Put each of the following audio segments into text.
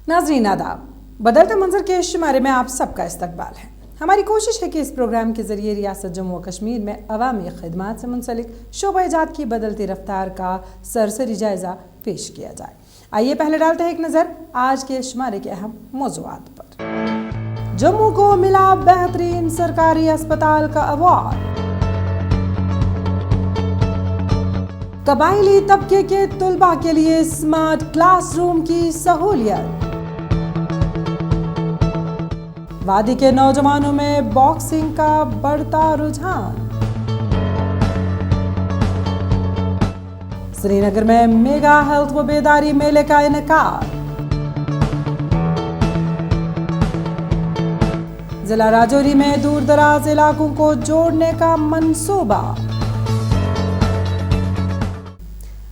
नाज़रीन आदाब, बदलते मंजर के शुमारे में आप सबका इस्तकबाल है। हमारी कोशिश है कि इस प्रोग्राम के जरिए रियासत जम्मू व कश्मीर में अवामी खिदमात से मुंसलिक शोबा-ए-जात की बदलती रफ्तार का सरसरी जायजा पेश किया जाए। आइए पहले डालते हैं एक नज़र आज के शुमारे के अहम मौज़ूआत पर। जम्मू को मिला बेहतरीन सरकारी अस्पताल का अवार्ड। कबायली तबके के तुलबा के लिए स्मार्ट क्लासरूम की सहूलियत। वादी के नौजवानों में बॉक्सिंग का बढ़ता रुझान। श्रीनगर में मेगा हेल्थ व बेदारी मेले का इनेकाद। जिला राजौरी में दूर दराज इलाकों को जोड़ने का मंसूबा।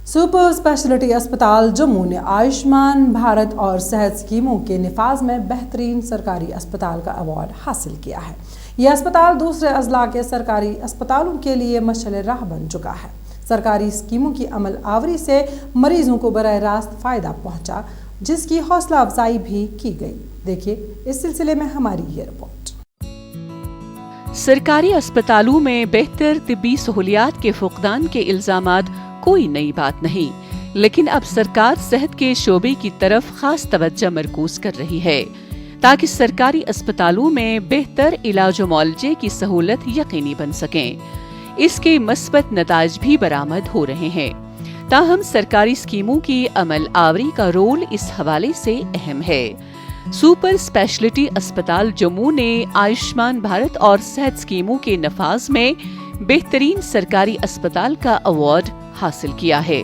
सुपर स्पेशलिटी अस्पताल जम्मू ने आयुष्मान भारत और सेहत स्कीमों के निफाज में बेहतरीन सरकारी अस्पताल का अवार्ड हासिल किया है। यह अस्पताल दूसरे अजला के सरकारी अस्पतालों के लिए मशअल राह बन चुका है। सरकारी स्कीमों की अमल आवरी से मरीजों को बराह रास्त फ़ायदा पहुंचा, जिसकी हौसला अफजाई भी की गई। देखिए इस सिलसिले में हमारी ये रिपोर्ट। सरकारी अस्पतालों में बेहतर तिब्बी सहूलियात के फुकदान के इल्जामात कोई नई बात नहीं, लेकिन अब सरकार सेहत के शोबे की तरफ खास तवज्जो मरकूज कर रही है ताकि सरकारी अस्पतालों में बेहतर इलाज व मुआलजे की सहूलत यकीनी बन सकें। इसके मस्बत नताइज भी बरामद हो रहे हैं। ताहम सरकारी स्कीमों की अमल आवरी का रोल इस हवाले से अहम है। सुपर स्पेशलिटी अस्पताल जम्मू ने आयुष्मान भारत और सेहत स्कीमों के नफाज में बेहतरीन सरकारी अस्पताल का अवार्ड हासिल किया है।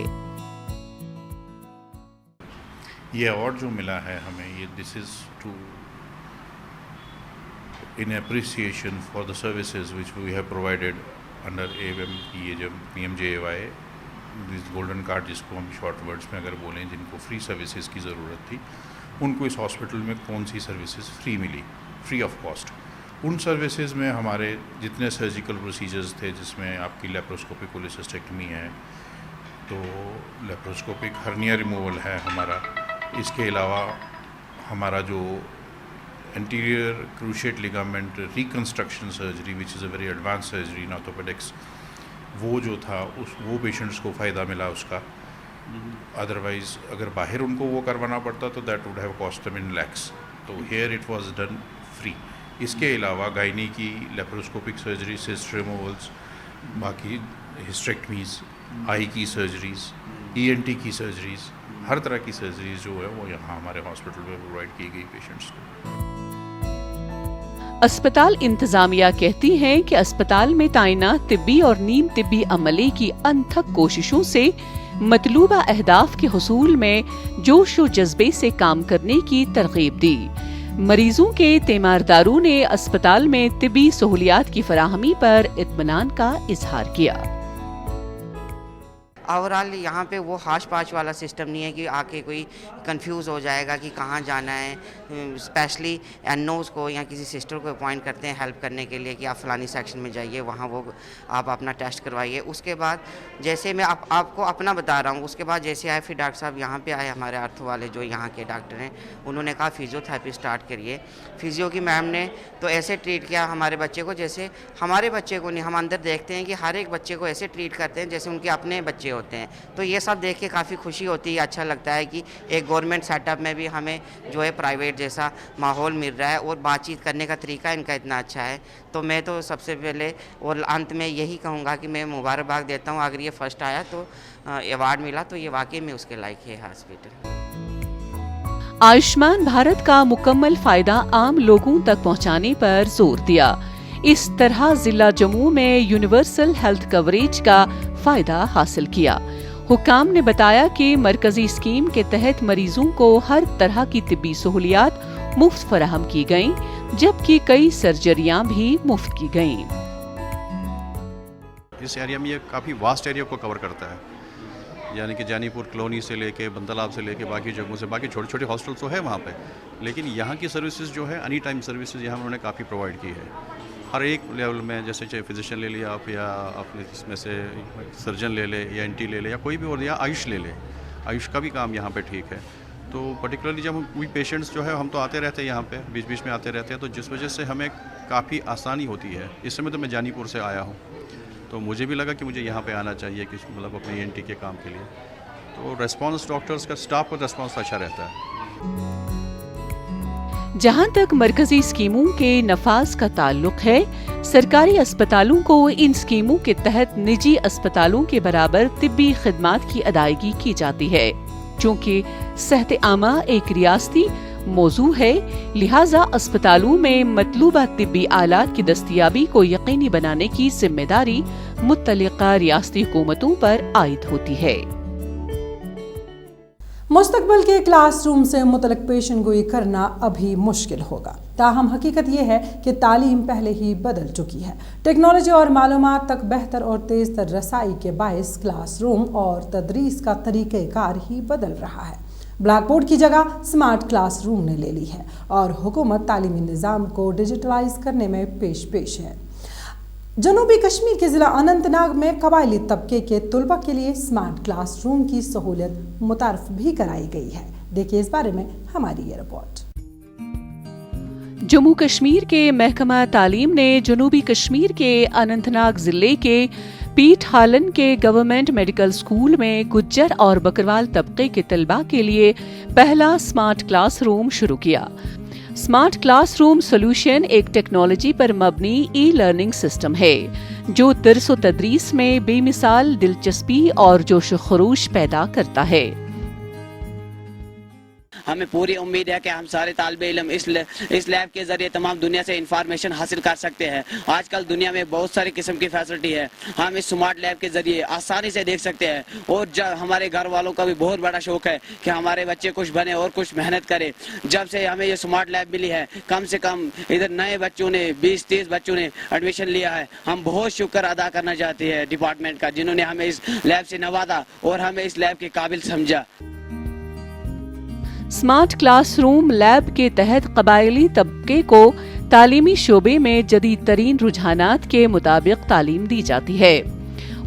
ये अवार्ड जो मिला है हमें, ये this is to in appreciation for the services which we have provided under AM, ये जो PMJAY दिस गोल्डन कार्ड जिसको हम शॉर्ट वर्ड्स में अगर बोलें, जिनको फ्री सर्विसेज की ज़रूरत थी, उनको इस हॉस्पिटल में कौन सी सर्विसेज फ्री मिली, फ्री ऑफ कॉस्ट। उन सर्विसेज में हमारे जितने सर्जिकल प्रोसीजर्स थे, जिसमें आपकी लेप्रोस्कोपिक कोलिसिस्टेक्टमी है, तो लेप्रोस्कोपिक हर्निया रिमूवल है हमारा। इसके अलावा हमारा जो anterior cruciate ligament reconstruction surgery which is a very advance surgery in orthopaedics, वो जो था वो पेशेंट्स को फ़ायदा मिला उसका। अदरवाइज़ अगर बाहर उनको वो करवाना पड़ता तो that would have cost them in lakhs, तो here it was done free. इसके अलावा गायनी की लेप्रोस्कोपिक सर्जरी, सिस्ट रिमूवल्स, बाकी हिस्टेक्टमीज़, आई की सर्जरीज़, ENT की सर्जरीज़, हर तरह की सर्जरीज़ जो है वो यहाँ हमारे हॉस्पिटल में प्रोवाइड की गई पेशेंट्स को। अस्पताल इंतजामिया कहती है कि अस्पताल में तैनात तिब्बी और नीम तिब्बी अमले की अनथक कोशिशों से मतलूबा अहदाफ के हुसूल में जोश व जज्बे से काम करने की तरगीब दी। मरीजों के तीमारदारों ने अस्पताल में तिब्बी सहूलियात की फराहमी पर इत्मीनान का इजहार किया। ओवरऑल यहाँ पे वो हाश पाश वाला सिस्टम नहीं है कि आके कोई कंफ्यूज हो जाएगा कि कहाँ जाना है। स्पेशली एनओज़ को या किसी सिस्टर को अपॉइंट करते हैं हेल्प करने के लिए कि आप फलानी सेक्शन में जाइए, वहाँ वो आप अपना टेस्ट करवाइए। उसके बाद जैसे मैं आपको अपना बता रहा हूँ, उसके बाद जैसे आए फिर डॉक्टर साहब यहाँ पे आए, हमारे आर्थो वाले जो यहाँ के डॉक्टर हैं, उन्होंने कहा फिजियोथेरेपी स्टार्ट करिए। फिजियो की मैम ने तो ऐसे ट्रीट किया हमारे बच्चे को जैसे हमारे बच्चे को नहीं, हम अंदर देखते हैं कि हर एक बच्चे को ऐसे ट्रीट करते हैं जैसे उनके अपने बच्चे होते हैं। तो ये सब देख के काफ़ी खुशी होती है, अच्छा लगता है कि एक गवर्नमेंट सेटअप में भी हमें जो है प्राइवेट जैसा माहौल मिल रहा है और बातचीत करने का तरीका इनका इतना अच्छा है। तो मैं तो सबसे पहले और अंत में यही कहूँगा कि मैं मुबारकबाद देता हूँ। अगर ये फर्स्ट आया तो अवार्ड मिला तो ये वाकई में उसके लायक है हॉस्पिटल। आयुष्मान भारत का मुकम्मल फायदा आम लोगों तक पहुँचाने पर जोर दिया। इस तरह जिला जम्मू में यूनिवर्सल हेल्थ कवरेज का फायदा हासिल किया। हुक्काम ने बताया कि मरकजी स्कीम के तहत मरीजों को हर तरह की तिब्बी सहूलियात मुफ्त फराहम की गयीं, जबकि कई सर्जरियां भी मुफ्त की गयीं। इस एरिया में ये काफ़ी वास्ट एरिया को कवर करता है, यानी कि जानीपुर कॉलोनी से लेके बंदलाब से लेके बाकी जगहों से, बाकी छोटे छोटे हॉस्टल तो है वहाँ पे, लेकिन यहाँ की सर्विसेज जो है एनी टाइम सर्विसेज यहाँ उन्होंने काफ़ी प्रोवाइड की है। हर एक लेवल में, जैसे चाहे फिजिशियन ले लिया आप, या अपने इसमें से सर्जन ले ले, या एंटी ले ले, या कोई भी और, या आयुष ले ले, आयुष का भी काम यहाँ पे ठीक है। تو پرٹیکولرلی جب کوئی پیشنٹس جو ہے ہم تو آتے رہتے ہیں یہاں پہ بیچ بیچ میں آتے رہتے ہیں, تو جس وجہ سے ہمیں کافی آسانی ہوتی ہے. اس سمے تو میں جانی پور سے آیا ہوں, تو مجھے بھی لگا کہ مجھے یہاں پہ آنا چاہیے کہ مطلب اپنے ENT کے کام کے لیے. تو ریسپانس ڈاکٹرز کا اسٹاف کا ریسپانس اچھا رہتا ہے. جہاں تک مرکزی اسکیموں کے نفاذ کا تعلق ہے, سرکاری اسپتالوں کو ان اسکیموں کے تحت نجی اسپتالوں کے برابر طبی خدمات کی ادائیگی کی جاتی ہے. چونکہ صحت عامہ ایک ریاستی موضوع ہے, لہٰذا اسپتالوں میں مطلوبہ طبی آلات کی دستیابی کو یقینی بنانے کی ذمہ داری متعلقہ ریاستی حکومتوں پر عائد ہوتی ہے. مستقبل کے کلاس روم سے متعلق پیشن گوئی کرنا ابھی مشکل ہوگا, تاہم حقیقت یہ ہے کہ تعلیم پہلے ہی بدل چکی ہے. ٹیکنالوجی اور معلومات تک بہتر اور تیز تر رسائی کے باعث کلاس روم اور تدریس کا طریقہ کار ہی بدل رہا ہے. بلیک بورڈ کی جگہ سمارٹ کلاس روم نے لے لی ہے اور حکومت تعلیمی نظام کو ڈیجیٹلائز کرنے میں پیش ہے. جنوبی کشمیر کے ضلع اننت ناگ میں قبائلی طبقے کے طلبہ کے لیے سمارٹ کلاس روم کی سہولت متعارف بھی کرائی گئی ہے. دیکھیے اس بارے میں ہماری یہ رپورٹ. جموں کشمیر کے محکمہ تعلیم نے جنوبی کشمیر کے اننت ناگ ضلع کے پیٹ ہالن کے گورنمنٹ میڈیکل اسکول میں گجر اور بکروال طبقے کے طلباء کے لیے پہلا سمارٹ کلاس روم شروع کیا. سمارٹ کلاس روم سولوشن ایک ٹیکنالوجی پر مبنی ای لرننگ سسٹم ہے جو درس و تدریس میں بے مثال دلچسپی اور جوش و خروش پیدا کرتا ہے. ہمیں پوری امید ہے کہ ہم سارے طالب علم اس لیب کے ذریعے تمام دنیا سے انفارمیشن حاصل کر سکتے ہیں. آج کل دنیا میں بہت ساری قسم کی فیسلٹی ہے, ہم اس سمارٹ لیب کے ذریعے آسانی سے دیکھ سکتے ہیں. اور ہمارے گھر والوں کا بھی بہت بڑا شوق ہے کہ ہمارے بچے کچھ بنے اور کچھ محنت کرے. جب سے ہمیں یہ سمارٹ لیب ملی ہے, کم سے کم ادھر نئے بچوں نے 20-30 بچوں نے ایڈمیشن لیا ہے. ہم بہت شکر ادا کرنا چاہتے ہیں ڈپارٹمنٹ کا, جنہوں نے ہمیں اس لیب سے نوازا اور ہمیں اس لیب کے قابل سمجھا. سمارٹ کلاس روم لیب کے تحت قبائلی طبقے کو تعلیمی شعبے میں جدید ترین رجحانات کے مطابق تعلیم دی جاتی ہے.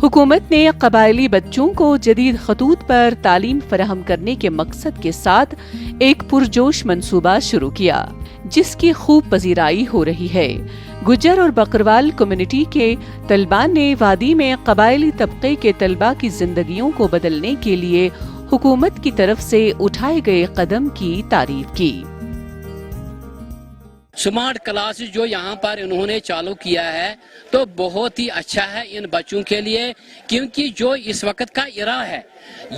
حکومت نے قبائلی بچوں کو جدید خطوط پر تعلیم فراہم کرنے کے مقصد کے ساتھ ایک پرجوش منصوبہ شروع کیا جس کی خوب پذیرائی ہو رہی ہے. گجر اور بکروال کمیونٹی کے طلباء نے وادی میں قبائلی طبقے کے طلباء کی زندگیوں کو بدلنے کے لیے حکومت کی طرف سے اٹھائے گئے قدم کی تعریف کی. سمارٹ کلاسز جو یہاں پر انہوں نے چالو کیا ہے تو بہت ہی اچھا ہے ان بچوں کے لیے, کیونکہ جو اس وقت کا ایرا ہے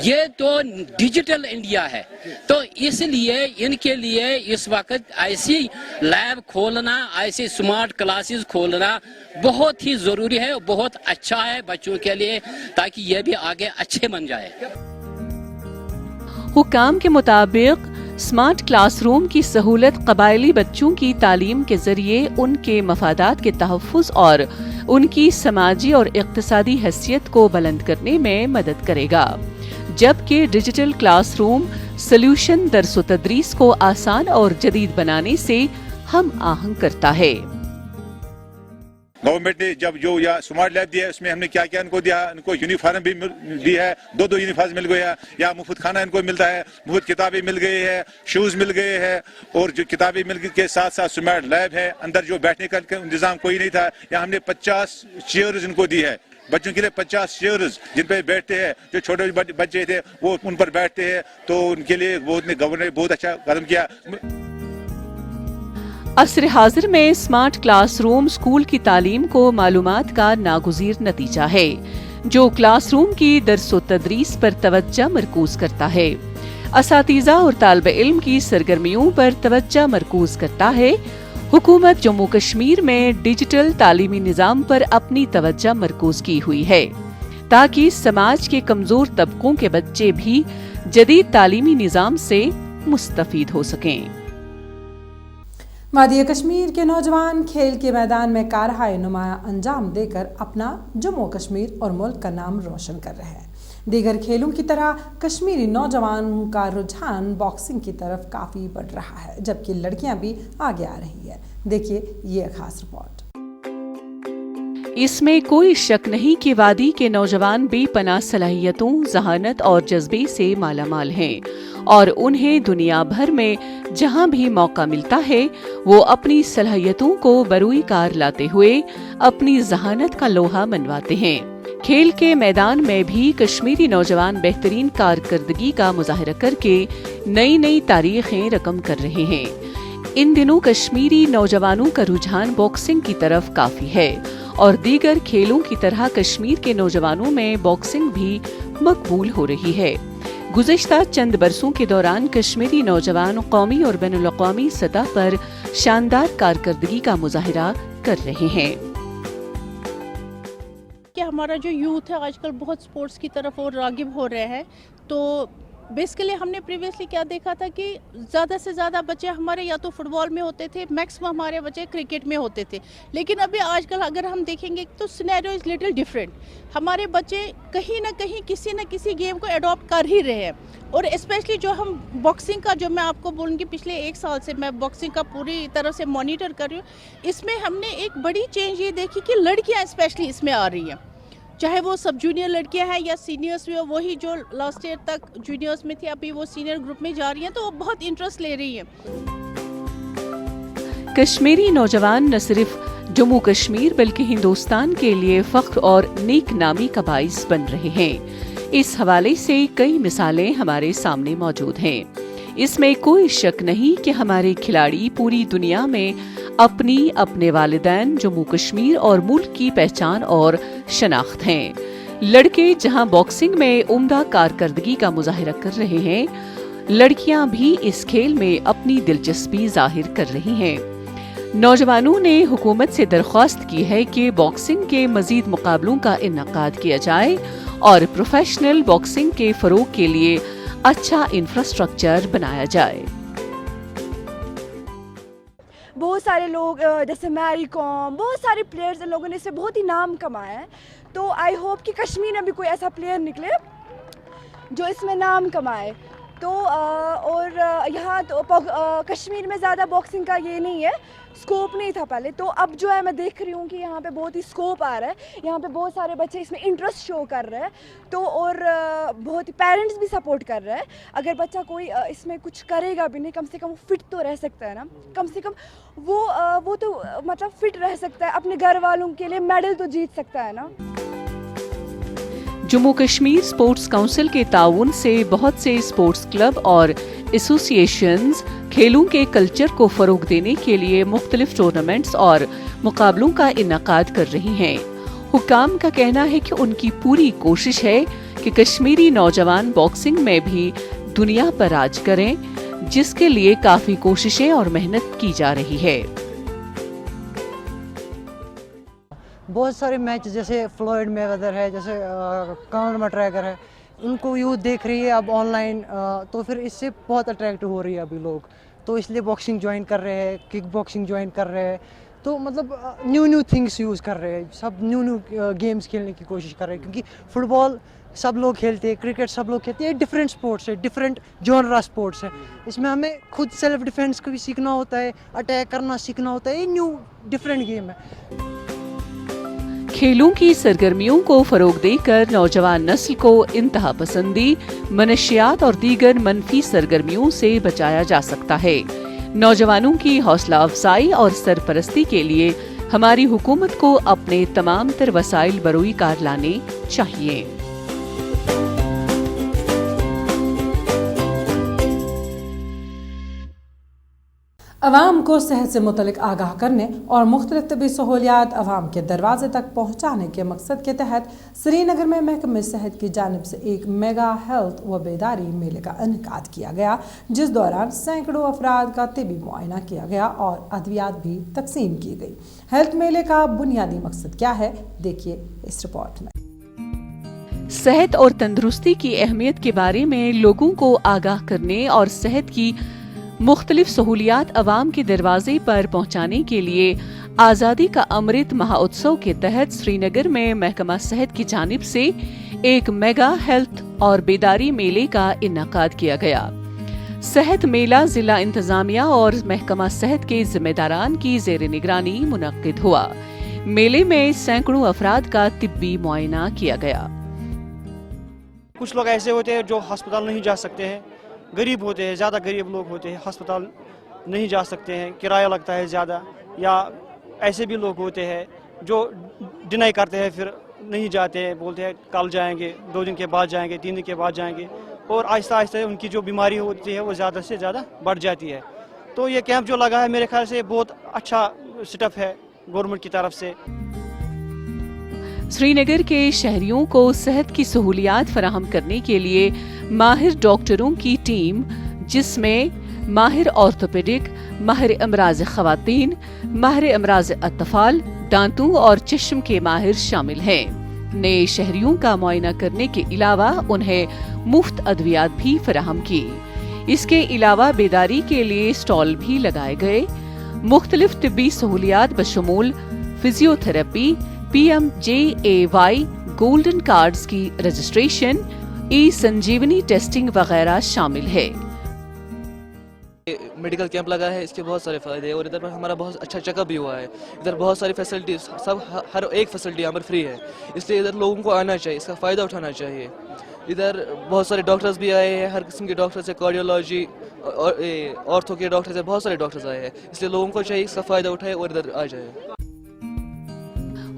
یہ تو ڈیجیٹل انڈیا ہے, تو اس لیے ان کے لیے اس وقت ایسی لیب کھولنا, ایسی سمارٹ کلاسز کھولنا بہت ہی ضروری ہے, بہت اچھا ہے بچوں کے لیے تاکہ یہ بھی آگے اچھے بن جائے. حکام کے مطابق سمارٹ کلاس روم کی سہولت قبائلی بچوں کی تعلیم کے ذریعے ان کے مفادات کے تحفظ اور ان کی سماجی اور اقتصادی حیثیت کو بلند کرنے میں مدد کرے گا, جبکہ ڈیجیٹل کلاس روم سولوشن درس و تدریس کو آسان اور جدید بنانے سے ہم آہنگ کرتا ہے. گورنمنٹ نے جب جو یا سمارٹ لیب دیا ہے اس میں ہم نے کیا کیا ان کو دیا, ان کو یونیفارم بھی دی ہے, 2 یونیفارم مل گیا, یا مفت کھانا ان کو ملتا ہے, مفت کتابیں مل گئی ہے, شوز مل گئے ہیں, اور جو کتابیں مل گئی کے ساتھ ساتھ سمارٹ لیب ہے. اندر جو بیٹھنے کا انتظام کوئی نہیں تھا, یا ہم نے 50 چیئرز ان کو دی ہے بچوں کے لیے, 50 چیئرز جن پہ بیٹھتے ہیں, جو چھوٹے بچے تھے وہ ان پر بیٹھتے ہیں, تو ان کے لیے گورنر نے بہت اچھا قدم کیا. عصر حاضر میں سمارٹ کلاس روم اسکول کی تعلیم کو معلومات کا ناگزیر نتیجہ ہے جو کلاس روم کی درس و تدریس پر توجہ مرکوز کرتا ہے, اساتذہ اور طالب علم کی سرگرمیوں پر توجہ مرکوز کرتا ہے. حکومت جموں کشمیر میں ڈیجیٹل تعلیمی نظام پر اپنی توجہ مرکوز کی ہوئی ہے تاکہ سماج کے کمزور طبقوں کے بچے بھی جدید تعلیمی نظام سے مستفید ہو سکیں. وادی کشمیر کے نوجوان کھیل کے میدان میں کارہائے نمایاں انجام دے کر اپنا جموں کشمیر اور ملک کا نام روشن کر رہے ہیں. دیگر کھیلوں کی طرح کشمیری نوجوان کا رجحان باکسنگ کی طرف کافی بڑھ رہا ہے, جبکہ لڑکیاں بھی آگے آ رہی ہیں. دیکھیے یہ خاص رپورٹ. اس میں کوئی شک نہیں کہ وادی کے نوجوان بے پناہ صلاحیتوں، ذہانت اور جذبے سے مالا مال ہیں اور انہیں دنیا بھر میں جہاں بھی موقع ملتا ہے وہ اپنی صلاحیتوں کو بروئی کار لاتے ہوئے اپنی ذہانت کا لوہا منواتے ہیں۔ کھیل کے میدان میں بھی کشمیری نوجوان بہترین کارکردگی کا مظاہرہ کر کے نئی نئی تاریخیں رقم کر رہے ہیں۔ ان دنوں کشمیری نوجوانوں کا رجحان باکسنگ کی طرف کافی ہے اور دیگر کھیلوں کی طرح کشمیر کے نوجوانوں میں باکسنگ بھی مقبول ہو رہی ہے۔ گزشتہ چند برسوں کے دوران کشمیری نوجوان قومی اور بین الاقوامی سطح پر شاندار کارکردگی کا مظاہرہ کر رہے ہیں۔ کہ ہمارا جو یوتھ ہے آج کل بہت سپورٹس کی طرف اور راغب ہو رہے ہیں، تو بیسیکلی ہم نے پریویسلی کیا دیکھا تھا کہ زیادہ سے زیادہ بچے ہمارے یا تو فٹ بال میں ہوتے تھے، میکسیمم ہمارے بچے کرکٹ میں ہوتے تھے، لیکن ابھی آج کل اگر ہم دیکھیں گے تو سینیریو از لٹل ڈفرینٹ۔ ہمارے بچے کہیں نہ کہیں کسی نہ کسی گیم کو اڈاپٹ کر ہی رہے ہیں، اور اسپیشلی جو ہم باکسنگ کا، جو میں آپ کو بولوں گی پچھلے 1 سال سے میں باکسنگ کا پوری طرح سے مانیٹر کر رہی ہوں، اس میں ہم نے ایک بڑی چینج یہ دیکھی کہ لڑکیاں اسپیشلی اس میں آ رہی ہیں، چاہے وہ سب جونیئر لڑکیاں ہیں یا سینئرس میں، وہی جو لاسٹ ایئر تک جونیئرس میں تھی ابھی وہ سینئر گروپ میں جا رہی ہیں، تو وہ بہت انٹرسٹ لے رہی ہیں۔ کشمیری نوجوان نہ صرف جموں کشمیر بلکہ ہندوستان کے لیے فخر اور نیک نامی کا باعث بن رہے ہیں۔ اس حوالے سے کئی مثالیں ہمارے سامنے موجود ہیں۔ اس میں کوئی شک نہیں کہ ہمارے کھلاڑی پوری دنیا میں اپنے والدین، جموں کشمیر اور ملک کی پہچان اور شناخت ہیں۔ لڑکے جہاں باکسنگ میں عمدہ کارکردگی کا مظاہرہ کر رہے ہیں، لڑکیاں بھی اس کھیل میں اپنی دلچسپی ظاہر کر رہی ہیں۔ نوجوانوں نے حکومت سے درخواست کی ہے کہ باکسنگ کے مزید مقابلوں کا انعقاد کیا جائے اور پروفیشنل باکسنگ کے فروغ کے لیے اچھا انفراسٹرکچر بنایا جائے۔ بہت سارے لوگ جیسے میری کام، بہت سارے پلیئرز، ان لوگوں نے اس سے بہت ہی نام کمایا ہے، تو آئی ہوپ کہ کشمیر میں بھی کوئی ایسا پلیئر نکلے جو اس میں نام کمائے۔ تو اور یہاں تو کشمیر میں زیادہ باکسنگ کا یہ نہیں ہے، اسکوپ نہیں تھا پہلے، تو اب جو ہے میں دیکھ رہی ہوں کہ یہاں پہ بہت ہی اسکوپ آ رہا ہے، یہاں پہ بہت سارے بچے اس میں انٹرسٹ شو کر رہے ہیں، تو اور بہت ہی پیرنٹس بھی سپورٹ کر رہے ہیں۔ اگر بچہ کوئی اس میں کچھ کرے گا بھی نہیں، کم سے کم وہ فٹ تو رہ سکتا ہے نا، کم سے کم وہ تو مطلب فٹ رہ سکتا ہے، اپنے گھر والوں کے لیے میڈل تو جیت سکتا ہے نا۔ جموں کشمیر اسپورٹس کونسل کے تعاون سے بہت سے اسپورٹس کلب اور ایسوسی ایشنز کھیلوں کے کلچر کو فروغ دینے کے لیے مختلف ٹورنامنٹس اور مقابلوں کا انعقاد کر رہی ہیں۔ حکام کا کہنا ہے کہ ان کی پوری کوشش ہے کہ کشمیری نوجوان باکسنگ میں بھی دنیا پر راج کریں، جس کے لیے کافی کوششیں اور محنت کی جا رہی ہے۔ بہت سارے میچ جیسے فلوئڈ میویدر ہے، جیسے کانر مٹریگر ہے، ان کو یوتھ دیکھ رہی ہے اب آن لائن، تو پھر اس سے بہت اٹریکٹ ہو رہی ہے ابھی لوگ، تو اس لیے باکسنگ جوائن کر رہے ہیں، کک باکسنگ جوائن کر رہے ہیں، تو مطلب نیو تھنگس یوز کر رہے ہیں، سب نیو گیمز کھیلنے کی کوشش کر رہے ہیں، کیونکہ فٹ بال سب لوگ کھیلتے ہیں، کرکٹ سب لوگ کھیلتے ہیں، یہ ڈفرینٹ سپورٹس ہے، ڈفرینٹ جانرا سپورٹس ہے، اس میں ہمیں خود سیلف ڈیفینس کو بھی سیکھنا ہوتا ہے، اٹیک کرنا سیکھنا ہوتا ہے، یہ نیو ڈفرینٹ گیم ہے۔ کھیلوں کی سرگرمیوں کو فروغ دے کر نوجوان نسل کو انتہا پسندی، منشیات اور دیگر منفی سرگرمیوں سے بچایا جا سکتا ہے۔ نوجوانوں کی حوصلہ افزائی اور سرپرستی کے لیے ہماری حکومت کو اپنے تمام تر وسائل بروئی کار لانے چاہیے۔ عوام کو صحت سے متعلق آگاہ کرنے اور مختلف طبی سہولیات عوام کے دروازے تک پہنچانے کے مقصد کے تحت سری نگر میں محکمہ صحت کی جانب سے ایک میگا ہیلتھ و بیداری میلے کا انعقاد کیا گیا، جس دوران سینکڑوں افراد کا طبی معائنہ کیا گیا اور ادویات بھی تقسیم کی گئی۔ ہیلتھ میلے کا بنیادی مقصد کیا ہے، دیکھیے اس رپورٹ میں۔ صحت اور تندرستی کی اہمیت کے بارے میں لوگوں کو آگاہ کرنے اور صحت کی مختلف سہولیات عوام کے دروازے پر پہنچانے کے لیے آزادی کا امرت مہوتسو کے تحت سری نگر میں محکمہ صحت کی جانب سے ایک میگا ہیلتھ اور بیداری میلے کا انعقاد کیا گیا۔ صحت میلہ ضلع انتظامیہ اور محکمہ صحت کے ذمہ داران کی زیر نگرانی منعقد ہوا۔ मेले में सैकड़ों अफराद का तिब्बी मुआयना किया गया। कुछ लोग ऐसे होते हैं जो अस्पताल नहीं जा सकते हैं, गरीब होते हैं, ज़्यादा गरीब लोग होते हैं, अस्पताल नहीं जा सकते हैं, किराया लगता है ज़्यादा, या ऐसे भी लोग होते हैं जो डिनाई करते हैं, फिर नहीं जाते हैं, बोलते हैं कल जाएंगे, 2 दिन के बाद जाएंगे, 3 दिन के बाद जाएंगे, और आहिस्ता आहिस्ता उनकी जो बीमारी होती है वो ज़्यादा से ज़्यादा बढ़ जाती है। तो ये कैंप जो लगा है मेरे ख्याल से बहुत अच्छा स्टेप है गवर्नमेंट की तरफ से। श्रीनगर के शहरियों को सेहत की सहूलियात फराहम करने के लिए माहिर डॉक्टरों की टीम, जिसमें माहिर ऑर्थोपेडिक, माहिर अमराज ख़वातीन, माहिर अमराज अत्तफ़ाल, दांतों और चश्म के माहिर शामिल हैं, नए शहरियों का मुआयना करने के अलावा उन्हें मुफ्त अद्वियात भी फराहम की। इसके अलावा बेदारी के लिए स्टॉल भी लगाए गए। मुख्तलिफ तिब्बी सहूलियात बशमूल फिजियोथेरेपी, PMJAY गोल्डन कार्ड्स की रजिस्ट्रेशन, संजीवनी टेस्टिंग वगैरह शामिल है। मेडिकल कैंप लगा है, इसके बहुत सारे फायदे हैं और इधर पर हमारा बहुत अच्छा चेकअप भी हुआ है। इधर बहुत सारी फैसिलिटीज, सब हर एक फैसिलिटी यहाँ पर फ्री है, इसलिए इधर लोगों को आना चाहिए, इसका फ़ायदा उठाना चाहिए। इधर बहुत सारे डॉक्टर्स भी आए हैं, हर किस्म के डॉक्टर्स है, कार्डियोलॉजी और ऑर्थो के डॉक्टर्स है, बहुत सारे डॉक्टर्स आए हैं, इसलिए लोगों को चाहिए इसका फ़ायदा उठाए और इधर आ जाए।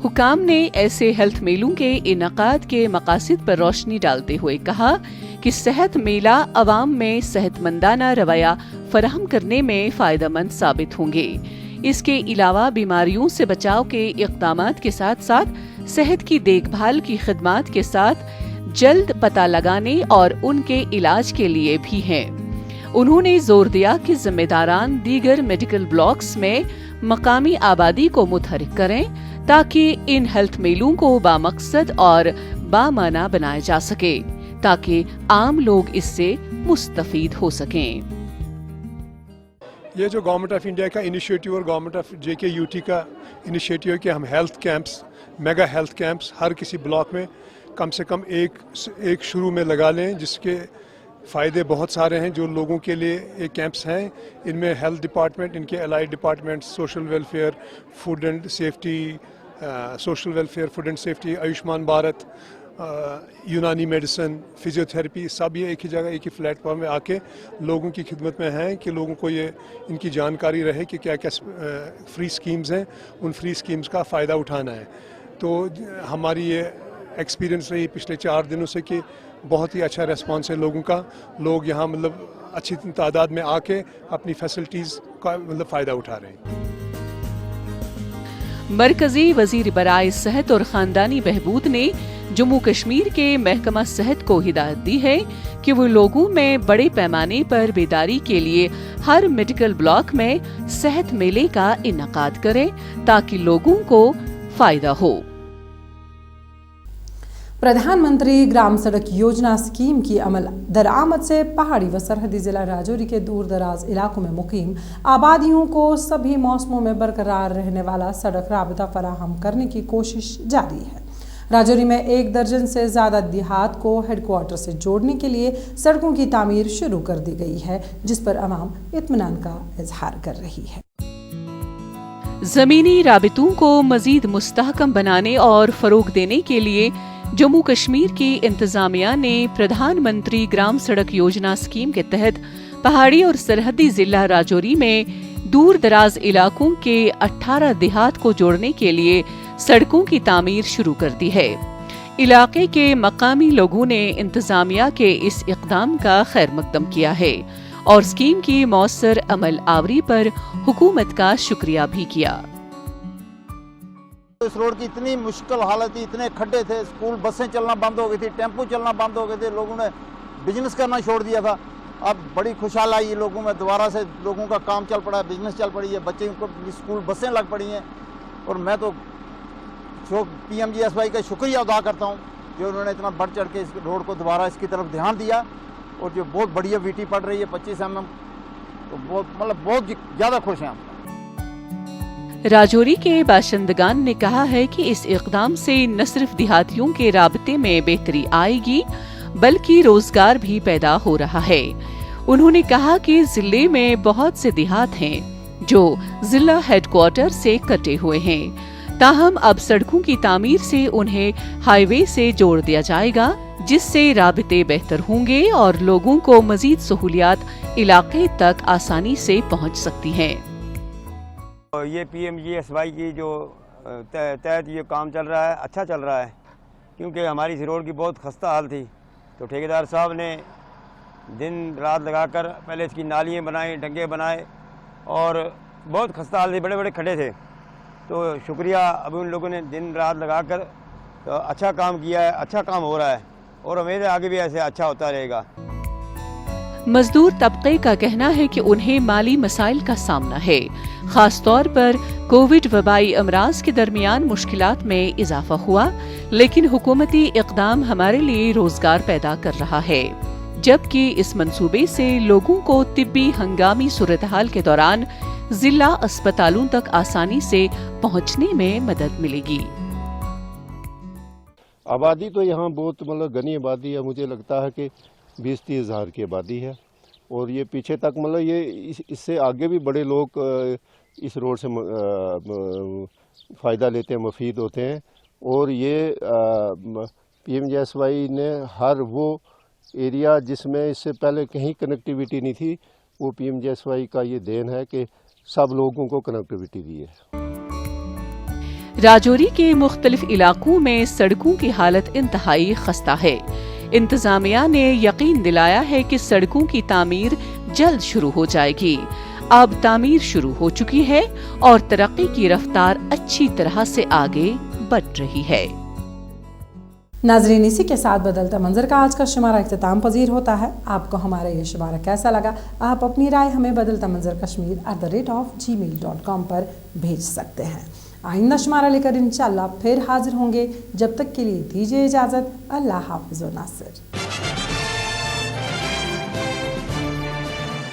हुकाम ने ऐसे हेल्थ मेलों के इनकाद के मकासद पर रोशनी डालते हुए कहा कि सेहत मेला अवाम में सेहतमंदाना रवैया फराहम करने में फ़ायदेमंद साबित होंगे। इसके अलावा बीमारियों से बचाव के इक़दामात के साथ साथ सेहत की देखभाल की खिदमात के साथ जल्द पता लगाने और उनके इलाज के लिए भी हैं। उन्होंने जोर दिया कि जिम्मेदारान दीगर मेडिकल ब्लॉक्स में मकामी आबादी को मुतहरिक करें ताकि इन हेल्थ मेलों को बामकसद और बामाना बनाया जा सके, ताकि आम लोग इससे मुस्तफीद हो सकें। ये जो गवर्नमेंट ऑफ इंडिया का इनिशिएटिव और गवर्नमेंट ऑफ JKUT का इनिशिएटिव है कि हम health camps, mega health camps हर किसी ब्लॉक में कम से कम एक शुरू में लगा लें, जिसके फ़ायदे बहुत सारे हैं जो लोगों के लिए ये कैंप्स हैं। इनमें हेल्थ डिपार्टमेंट, इनके allied department, social welfare, food and safety, social welfare, food and safety, Ayushman Bharat, यूनानी मेडिसिन, फिजियोथेरेपी, सब ये एक ही जगह, एक ही प्लेटफॉर्म में आके लोगों की खिदमत में हैं कि लोगों को ये इनकी जानकारी रहे कि क्या क्या फ्री स्कीम्स हैं, उन फ्री स्कीम्स का फ़ायदा उठाना है। तो हमारी ये एक्सपीरियंस रही पिछले 4 दिनों से कि बहुत ही अच्छा रेस्पॉन्स है लोगों का। लोग यहाँ मतलब अच्छी तादाद में आके अपनी फैसिलिटीज़ का मतलब फ़ायदा उठा रहे हैं। मरकजी वजीर बराए सेहत और ख़ानदानी बहबूद ने जम्मू कश्मीर के महकमा सेहत को हिदायत दी है कि वो लोगों में बड़े पैमाने पर बेदारी के लिए हर मेडिकल ब्लॉक में सेहत मेले का इनकाद करें ताकि लोगों को फ़ायदा हो। प्रधानमंत्री ग्राम सड़क योजना स्कीम की अमल दरामद से पहाड़ी व सरहदी जिला राजौरी के दूर दराज इलाकों में मुकीम आबादियों को सभी मौसमों में बरकरार रहने वाला सड़क राबता फराहम करने की कोशिश जारी है। राजौरी में 1 दर्जन से ज़्यादा देहात को हेडक्वार्टर से जोड़ने के लिए सड़कों की तामीर शुरू कर दी गई है, जिस पर आवाम इत्मीनान का इजहार कर रही है। ज़मीनी राबितों को मज़ीद मुस्तहकम बनाने और फ़रोग़ देने के लिए जम्मू कश्मीर की इंतजामिया ने प्रधानमंत्री ग्राम सड़क योजना स्कीम के तहत पहाड़ी और सरहदी जिला राजौरी में दूर दराज इलाकों के 18 देहात को जोड़ने के लिए सड़कों की तामीर शुरू कर दी है। इलाके के मकामी लोगों ने इंतजामिया के इस इक़दाम का खैर मकदम किया है और स्कीम की मौसर अमल आवरी पर हुकूमत का शुक्रिया भी किया। इस रोड की इतनी मुश्किल हालत थी, इतने खड्डे थे, स्कूल बसें चलना बंद हो गई थी, टेम्पो चलना बंद हो गए थे, लोगों ने बिजनेस करना छोड़ दिया था। अब बड़ी खुशहाल आई लोगों में, दोबारा से लोगों का काम चल पड़ा है, बिजनेस चल पड़ी है, बच्चे को स्कूल बसें लग पड़ी हैं। और मैं तो PMGSY का शुक्रिया अदा करता हूँ जो उन्होंने इतना बढ़ चढ़ के इस रोड को दोबारा इसकी तरफ ध्यान दिया और जो बहुत बढ़िया VT पड़ रही है 25 mm, तो बहुत ज़्यादा खुश हैं हम। राजौरी के बाशिंदगान ने कहा है कि इस इक़दाम से न सिर्फ देहातियों के राबते में बेहतरी आएगी बल्कि रोजगार भी पैदा हो रहा है। उन्होंने कहा कि जिले में बहुत से देहात हैं जो जिला हेडक्वार्टर से कटे हुए हैं। ताहम अब सड़कों की तामीर से उन्हें हाईवे से जोड़ दिया जाएगा, जिससे राबते बेहतर होंगे और लोगों को मजीद सहूलियात इलाके तक आसानी से पहुंच सकती हैं। ये PMGSY की जो तहत ये काम चल रहा है, अच्छा चल रहा है, क्योंकि हमारी इस रोड की बहुत खस्ता हाल थी, तो ठेकेदार साहब ने दिन रात लगाकर पहले इसकी नालियाँ बनाई, डंगे बनाए, और बहुत खस्ता हाल थी, बड़े बड़े खड्डे थे। तो शुक्रिया, अभी उन लोगों ने दिन रात लगाकर तो अच्छा काम किया है, अच्छा काम हो रहा है, और उम्मीद है आगे भी ऐसे अच्छा होता रहेगा। मजदूर तबके का कहना है कि उन्हें माली मसाइल का सामना है, खास तौर पर कोविड वबाई अमराज के दरमियान मुश्किलात में इजाफा हुआ, लेकिन हुकूमती इक़दाम हमारे लिए रोजगार पैदा कर रहा है, जबकि इस मंसूबे से लोगों को तिब्बी हंगामी सूरत हाल के दौरान जिला अस्पतालों तक आसानी से पहुंचने में मदद मिलेगी। आबादी तो यहाँ बहुत मतलब घनी आबादी है, मुझे लगता है कि 20-30 हज़ार की आबादी है, और ये पीछे तक मतलब ये इससे आगे भी बड़े लोग इस रोड से फ़ायदा लेते हैं, मुफीद होते हैं। और ये PMGSY ने हर वो एरिया जिसमें इससे पहले कहीं कनेक्टिविटी नहीं थी, वो PMGSY का ये देन है कि सब लोगों को कनेक्टिविटी दी है। राजौरी के मुख्तलिफ इलाकों में सड़कों की हालत इंतहाई खस्ता है। इंतजामिया ने यकीन दिलाया है कि सड़कों की तामीर जल्द शुरू हो जाएगी। अब तामीर शुरू हो चुकी है और तरक्की की रफ्तार अच्छी तरह से आगे बढ़ रही है। नाजरीन, इसी के साथ बदलता मंजर का आज का शुमारा इख्तिताम पजीर होता है। आपको हमारा ये शुमारा कैसा लगा? आप अपनी राय हमें बदलता मंजर kashmir@gmail.com पर भेज सकते हैं। आइंदा शुमारा लेकर इंशाअल्लाह फिर हाजिर होंगे। जब तक के लिए दीजिए इजाज़त। अल्लाह हाफ़िज़ व नासिर।